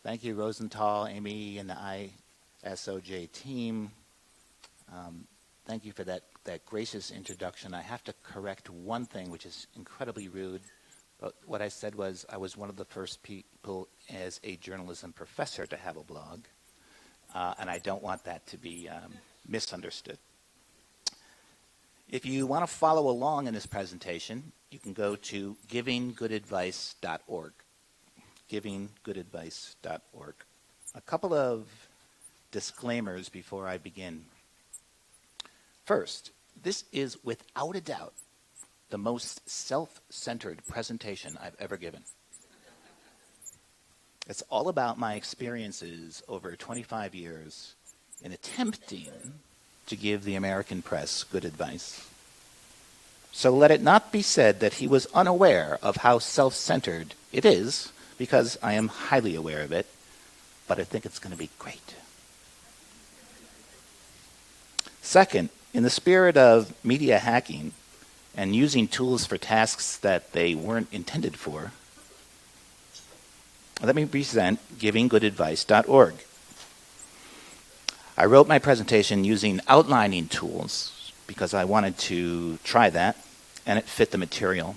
Thank you, Rosenthal, Amy, and the ISOJ team. Thank you for that gracious introduction. I have to correct one thing, which is incredibly rude. But what I said was I was one of the first people as a journalism professor to have a blog. And I don't want that to be misunderstood. If you want to follow along in this presentation, you can go to givinggoodadvice.org. givinggoodadvice.org. A couple of disclaimers before I begin. First, this is without a doubt the most self-centered presentation I've ever given. It's all about my experiences over 25 years in attempting to give the American press good advice. So let it not be said that he was unaware of how self-centered it is, because I am highly aware of it, but I think it's going to be great. Second, in the spirit of media hacking and using tools for tasks that they weren't intended for, let me present givinggoodadvice.org. I wrote my presentation using outlining tools because I wanted to try that, and it fit the material.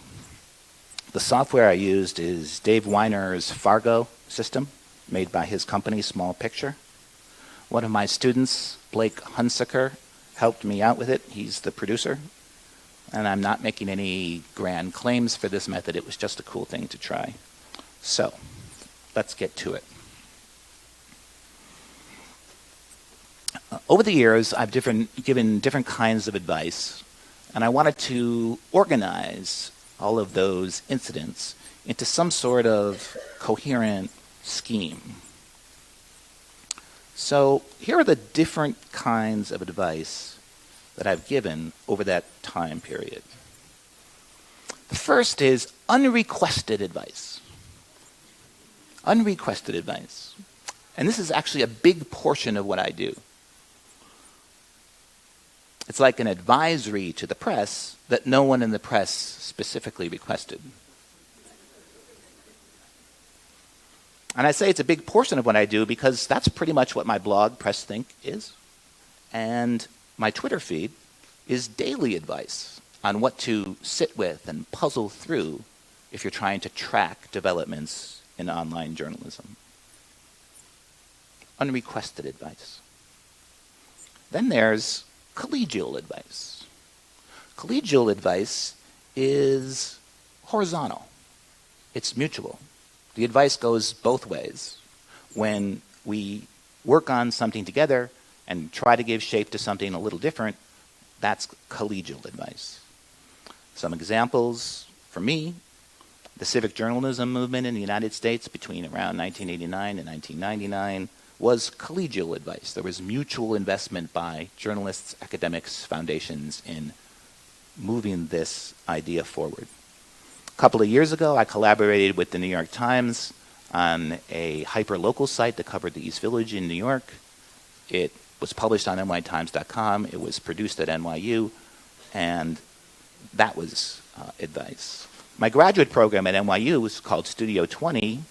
The software I used is Dave Weiner's Fargo system, made by his company, Small Picture. One of my students, Blake Hunsaker, helped me out with it. He's the producer. And I'm not making any grand claims for this method. It was just a cool thing to try. So, let's get to it. Over the years, I've given different kinds of advice, and I wanted to organize all of those incidents into some sort of coherent scheme. So here are the different kinds of advice that I've given over that time period. The first is unrequested advice. Unrequested advice. And this is actually a big portion of what I do. It's like an advisory to the press that no one in the press specifically requested. And I say it's a big portion of what I do because that's pretty much what my blog, Press Think, is. And my Twitter feed is daily advice on what to sit with and puzzle through if you're trying to track developments in online journalism. Unrequested advice. Then there's collegial advice. Collegial advice is horizontal. It's mutual. The advice goes both ways. When we work on something together and try to give shape to something a little different, that's collegial advice. Some examples for me: the civic journalism movement in the United States between around 1989 and 1999 was collegial advice. There was mutual investment by journalists, academics, foundations in moving this idea forward. A couple of years ago, I collaborated with the New York Times on a hyper-local site that covered the East Village in New York. It was published on nytimes.com. It was produced at NYU, and that was advice. My graduate program at NYU is called Studio 20,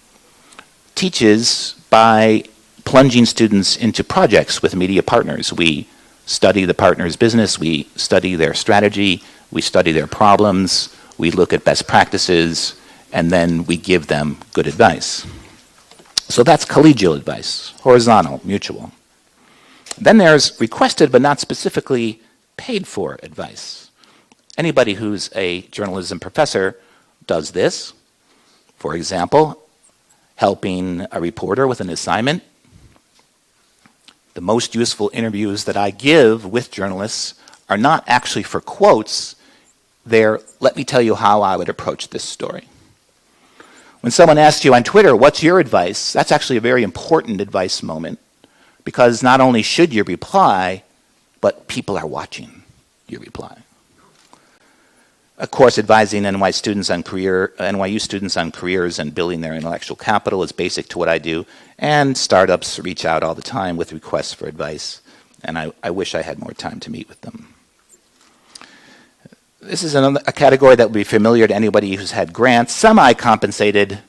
teaches by plunging students into projects with media partners. We study the partner's business, we study their strategy, we study their problems, we look at best practices, and then we give them good advice. So that's collegial advice, horizontal, mutual. Then there's requested but not specifically paid for advice. Anybody who's a journalism professor does this. For example, helping a reporter with an assignment. The most useful interviews that I give with journalists are not actually for quotes. They're, let me tell you how I would approach this story. When someone asks you on Twitter, what's your advice? That's actually a very important advice moment, because not only should you reply, but people are watching your reply. Of course, advising NYU students on careers and building their intellectual capital is basic to what I do, and startups reach out all the time with requests for advice, and I wish I had more time to meet with them. This is a category that would be familiar to anybody who's had grants, semi-compensated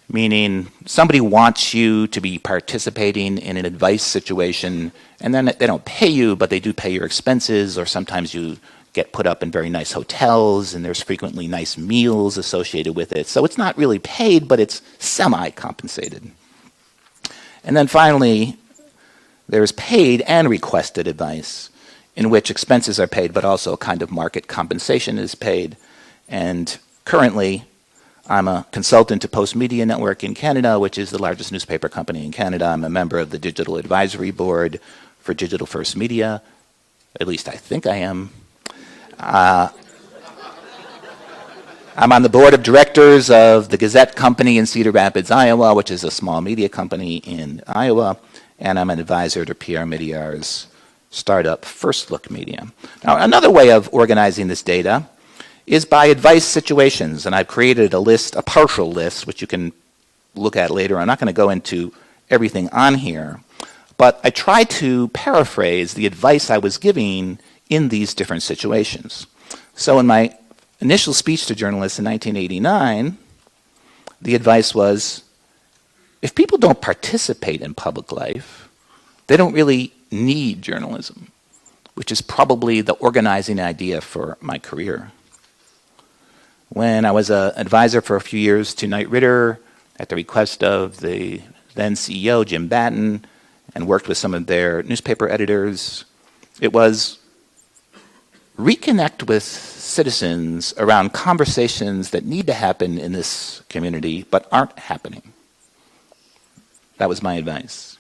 meaning somebody wants you to be participating in an advice situation, and then they don't pay you, but they do pay your expenses, or sometimes you get put up in very nice hotels, and there's frequently nice meals associated with it. So it's not really paid, but it's semi-compensated. And then finally, there's paid and requested advice, in which expenses are paid, but also a kind of market compensation is paid. And currently, I'm a consultant to Post Media Network in Canada, which is the largest newspaper company in Canada. I'm a member of the Digital Advisory Board for Digital First Media. At least I think I am. I'm on the board of directors of the Gazette Company in Cedar Rapids, Iowa, which is a small media company in Iowa, and I'm an advisor to Pierre Midyar's startup First Look Media. Now, another way of organizing this data is by advice situations, and I've created a list, a partial list, which you can look at later. I'm not going to go into everything on here, but I try to paraphrase the advice I was giving in these different situations. So in my initial speech to journalists in 1989, the advice was, if people don't participate in public life, they don't really need journalism, which is probably the organizing idea for my career. When I was an advisor for a few years to Knight Ridder at the request of the then CEO, Jim Batten, and worked with some of their newspaper editors, it was reconnect with citizens around conversations that need to happen in this community but aren't happening. That was my advice.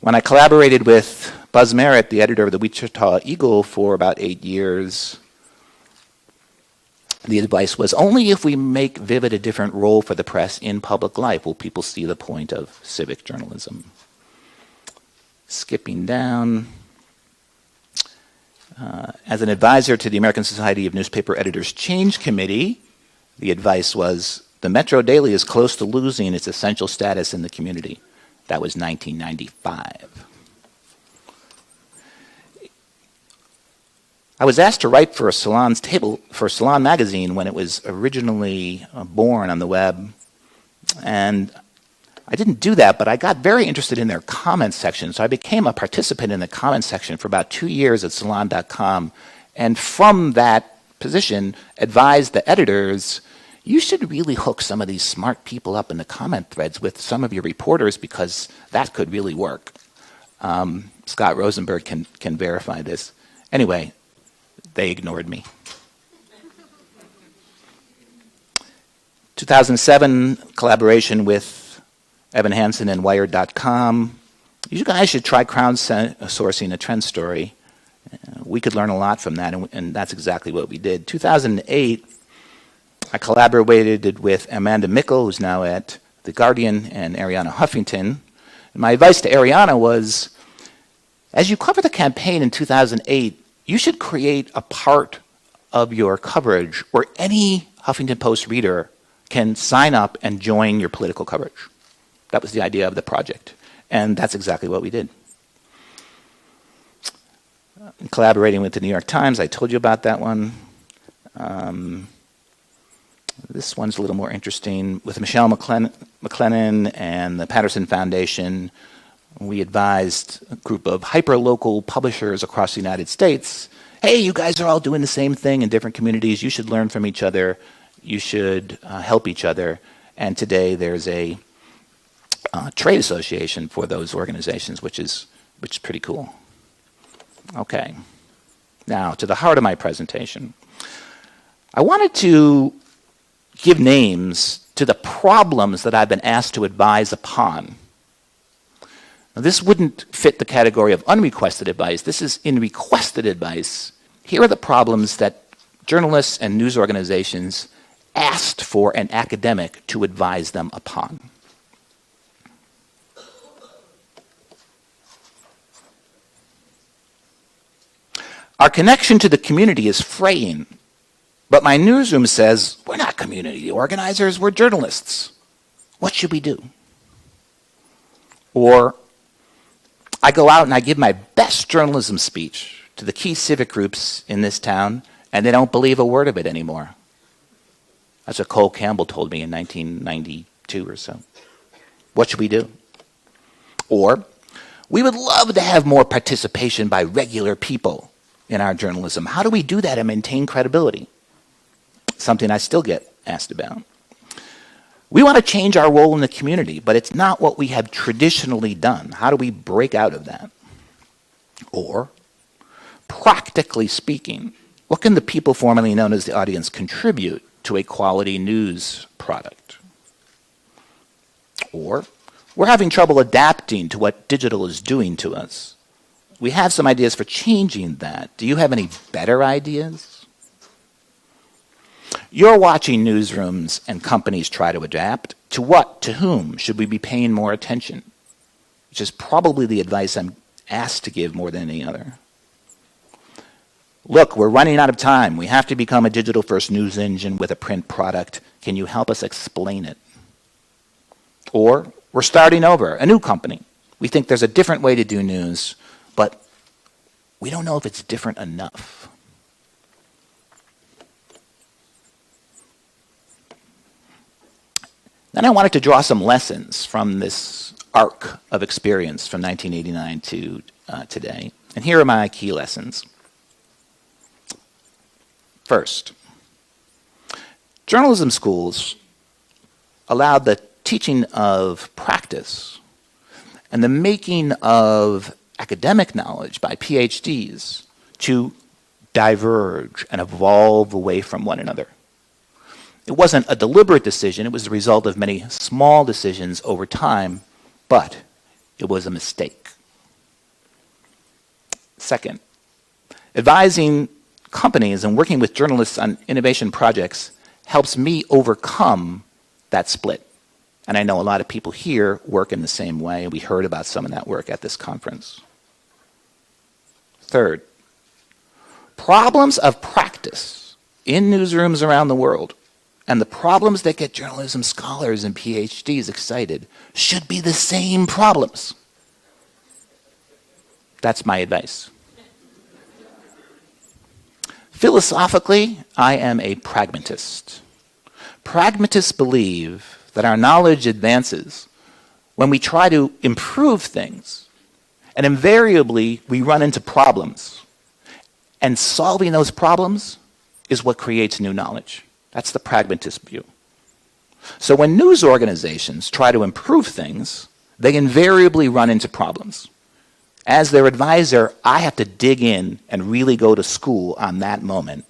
When I collaborated with Buzz Merritt, the editor of the Wichita Eagle, for about 8 years, the advice was, only if we make Vivid a different role for the press in public life will people see the point of civic journalism. Skipping down. As an advisor to the American Society of Newspaper Editors Change Committee, the advice was, the Metro Daily is close to losing its essential status in the community. That was 1995. I was asked to write for a Salon's table, for Salon magazine when it was originally born on the web, and I didn't do that, but I got very interested in their comments section, so I became a participant in the comments section for about 2 years at Salon.com, and from that position, advised the editors, you should really hook some of these smart people up in the comment threads with some of your reporters, because that could really work. Scott Rosenberg can verify this. Anyway, they ignored me. 2007, collaboration with Evan Hansen and Wired.com. You guys should try crowdsourcing a trend story. We could learn a lot from that, and that's exactly what we did. 2008, I collaborated with Amanda Mickle, who's now at The Guardian, and Ariana Huffington. And my advice to Ariana was, as you cover the campaign in 2008, you should create a part of your coverage where any Huffington Post reader can sign up and join your political coverage. That was the idea of the project, and that's exactly what we did. Collaborating with the New York Times, I told you about that one. This one's a little more interesting. With Michelle McLennan and the Patterson Foundation, we advised a group of hyper-local publishers across the United States, hey, you guys are all doing the same thing in different communities. You should learn from each other. You should help each other. And today there's a trade association for those organizations, which is pretty cool. Okay. Now, to the heart of my presentation. I wanted to give names to the problems that I've been asked to advise upon. Now, this wouldn't fit the category of unrequested advice. This is in requested advice. Here are the problems that journalists and news organizations asked for an academic to advise them upon. Our connection to the community is fraying, but my newsroom says, we're not community organizers, we're journalists. What should we do? Or, I go out and I give my best journalism speech to the key civic groups in this town, and they don't believe a word of it anymore. That's what Cole Campbell told me in 1992 or so. What should we do? Or, we would love to have more participation by regular people in our journalism. How do we do that and maintain credibility? Something I still get asked about. We want to change our role in the community, but it's not what we have traditionally done. How do we break out of that? Or, practically speaking, what can the people formerly known as the audience contribute to a quality news product? Or, we're having trouble adapting to what digital is doing to us. We have some ideas for changing that. Do you have any better ideas? You're watching newsrooms and companies try to adapt. To what, to whom should we be paying more attention? Which is probably the advice I'm asked to give more than any other. Look, we're running out of time. We have to become a digital-first news engine with a print product. Can you help us explain it? Or, we're starting over, a new company. We think there's a different way to do news, but we don't know if it's different enough. Then I wanted to draw some lessons from this arc of experience from 1989 to today. And here are my key lessons. First, journalism schools allowed the teaching of practice and the making of academic knowledge by PhDs to diverge and evolve away from one another. It wasn't a deliberate decision, it was the result of many small decisions over time, but it was a mistake. Second, advising companies and working with journalists on innovation projects helps me overcome that split. And I know a lot of people here work in the same way. We heard about some of that work at this conference. Third, problems of practice in newsrooms around the world and the problems that get journalism scholars and PhDs excited should be the same problems. That's my advice. Philosophically, I am a pragmatist. Pragmatists believe that our knowledge advances when we try to improve things, and invariably we run into problems. And solving those problems is what creates new knowledge. That's the pragmatist view. So when news organizations try to improve things, they invariably run into problems. As their advisor, I have to dig in and really go to school on that moment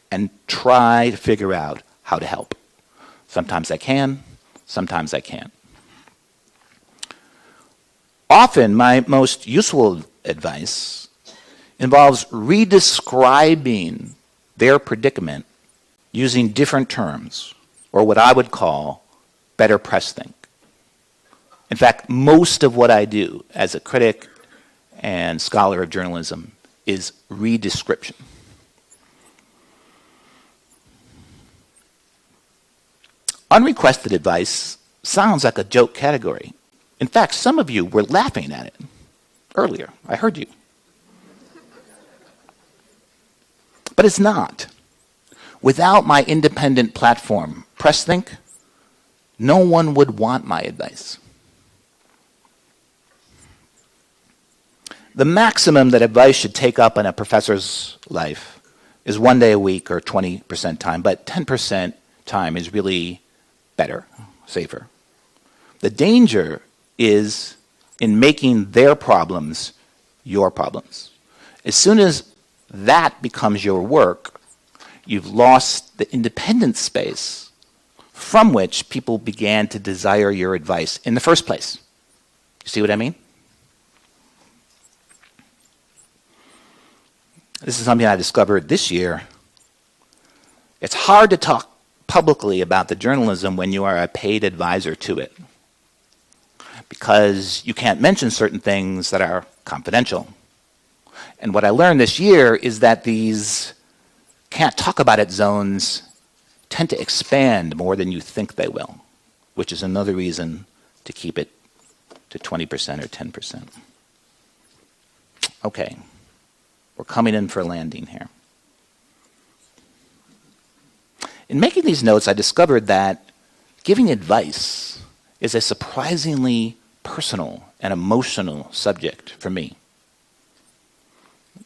and try to figure out how to help. Sometimes I can, sometimes I can't. Often, my most useful advice involves redescribing their predicament using different terms, or what I would call better press think. In fact, most of what I do as a critic and scholar of journalism is redescription. Unrequested advice sounds like a joke category. In fact, some of you were laughing at it earlier. I heard you. But it's not. Without my independent platform, PressThink, no one would want my advice. The maximum that advice should take up in a professor's life is 1 day a week or 20% time, but 10% time is really better, safer. The danger is in making their problems your problems. As soon as that becomes your work, you've lost the independent space from which people began to desire your advice in the first place. You see what I mean? This is something I discovered this year. It's hard to talk publicly about the journalism when you are a paid advisor to it, because you can't mention certain things that are confidential. And what I learned this year is that these can't talk about it zones tend to expand more than you think they will, which is another reason to keep it to 20% or 10%. Okay. We're coming in for a landing here. In making these notes, I discovered that giving advice is a surprisingly personal and emotional subject for me.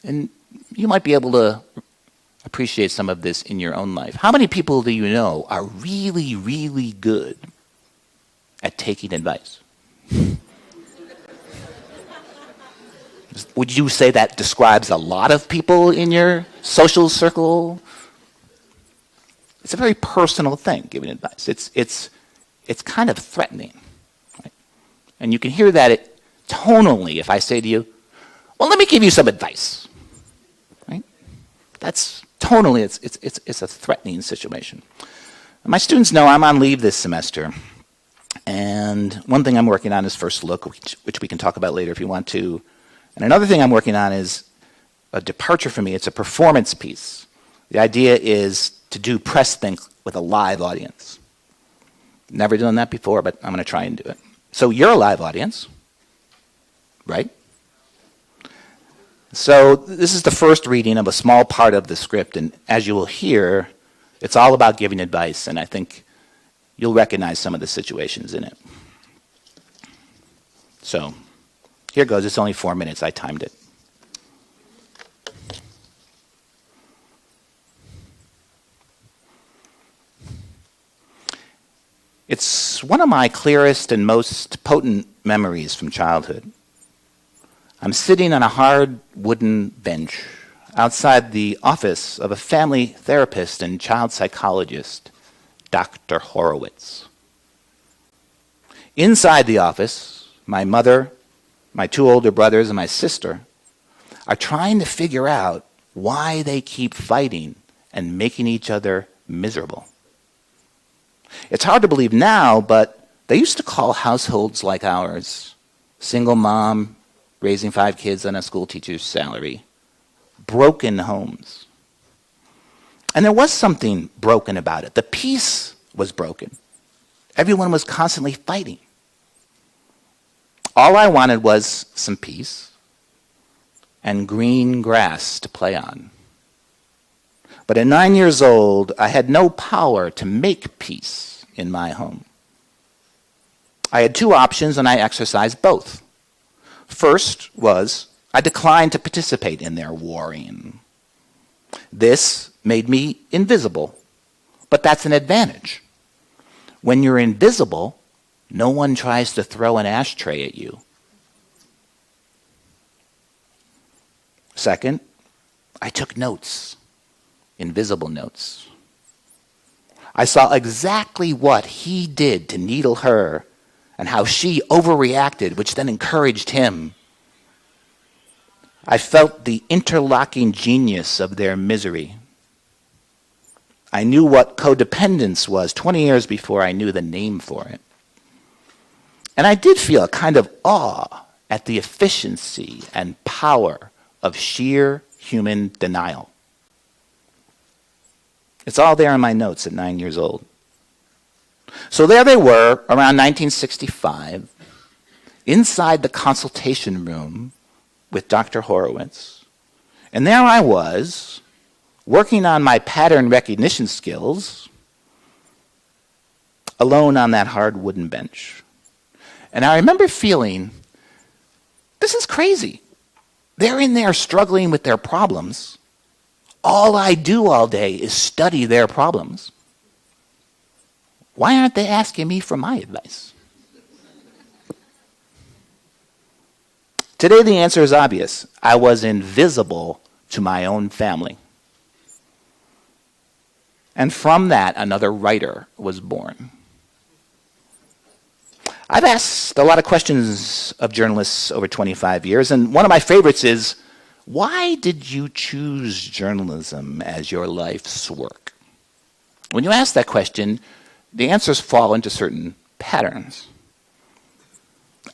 And you might be able to appreciate some of this in your own life. How many people do you know are really, really good at taking advice? Would you say that describes a lot of people in your social circle? It's a very personal thing, giving advice. It's kind of threatening. Right? And you can hear that tonally if I say to you, well, let me give you some advice. Right? That's tonally, it's a threatening situation. My students know I'm on leave this semester. And one thing I'm working on is First Look, which we can talk about later if you want to. And another thing I'm working on is a departure for me. It's a performance piece. The idea is to do press think with a live audience. Never done that before, but I'm going to try and do it. So you're a live audience, right? So this is the first reading of a small part of the script, and as you will hear, it's all about giving advice, and I think you'll recognize some of the situations in it. So here goes. It's only 4 minutes. I timed it. It's one of my clearest and most potent memories from childhood. I'm sitting on a hard wooden bench outside the office of a family therapist and child psychologist, Dr. Horowitz. Inside the office, my mother, my 2 older brothers, and my sister are trying to figure out why they keep fighting and making each other miserable. It's hard to believe now, but they used to call households like ours, single mom, raising 5 kids on a school teacher's salary, broken homes. And there was something broken about it. The peace was broken. Everyone was constantly fighting. All I wanted was some peace and green grass to play on. But at 9 years old, I had no power to make peace in my home. I had 2 options, and I exercised both. First was I declined to participate in their warring. This made me invisible, but that's an advantage. When you're invisible, no one tries to throw an ashtray at you. Second, I took notes, invisible notes. I saw exactly what he did to needle her and how she overreacted, which then encouraged him. I felt the interlocking genius of their misery. I knew what codependence was 20 years before I knew the name for it. And I did feel a kind of awe at the efficiency and power of sheer human denial. It's all there in my notes at 9 years old. So there they were, around 1965, inside the consultation room with Dr. Horowitz. And there I was, working on my pattern recognition skills, alone on that hard wooden bench. And I remember feeling, this is crazy. They're in there struggling with their problems. All I do all day is study their problems. Why aren't they asking me for my advice? Today the answer is obvious. I was invisible to my own family. And from that, another writer was born. I've asked a lot of questions of journalists over 25 years, and one of my favorites is, why did you choose journalism as your life's work? When you ask that question, the answers fall into certain patterns.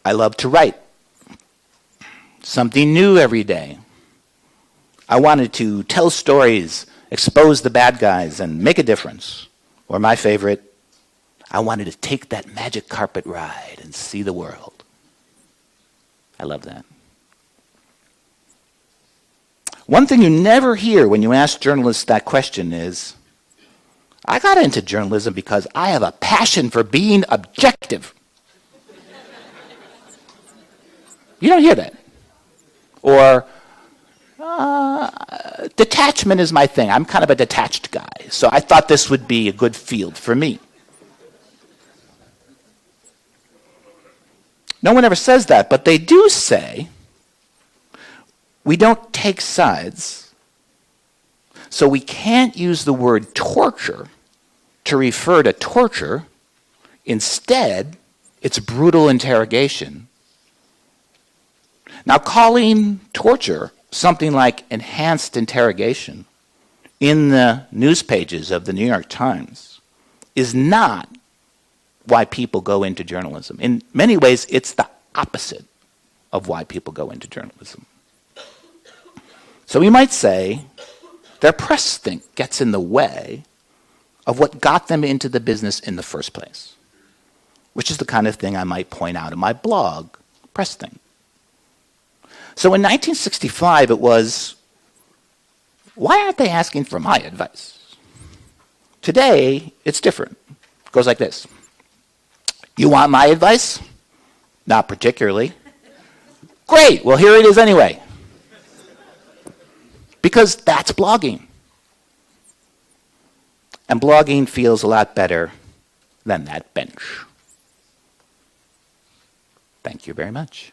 I love to write. Something new every day. I wanted to tell stories, expose the bad guys, and make a difference. Or my favorite, I wanted to take that magic carpet ride and see the world. I love that. One thing you never hear when you ask journalists that question is, I got into journalism because I have a passion for being objective. You don't hear that. Or, detachment is my thing. I'm kind of a detached guy, so I thought this would be a good field for me. No one ever says that, but they do say we don't take sides, so we can't use the word torture to refer to torture. Instead, it's brutal interrogation. Now, calling torture something like enhanced interrogation in the news pages of the New York Times is not why people go into journalism. In many ways, it's the opposite of why people go into journalism. So we might say their press stink gets in the way of what got them into the business in the first place, which is the kind of thing I might point out in my blog, press stink. So in 1965, it was, why aren't they asking for my advice? Today, it's different. It goes like this. You want my advice? Not particularly. Great, well, here it is anyway. Because that's blogging. And blogging feels a lot better than that bench. Thank you very much.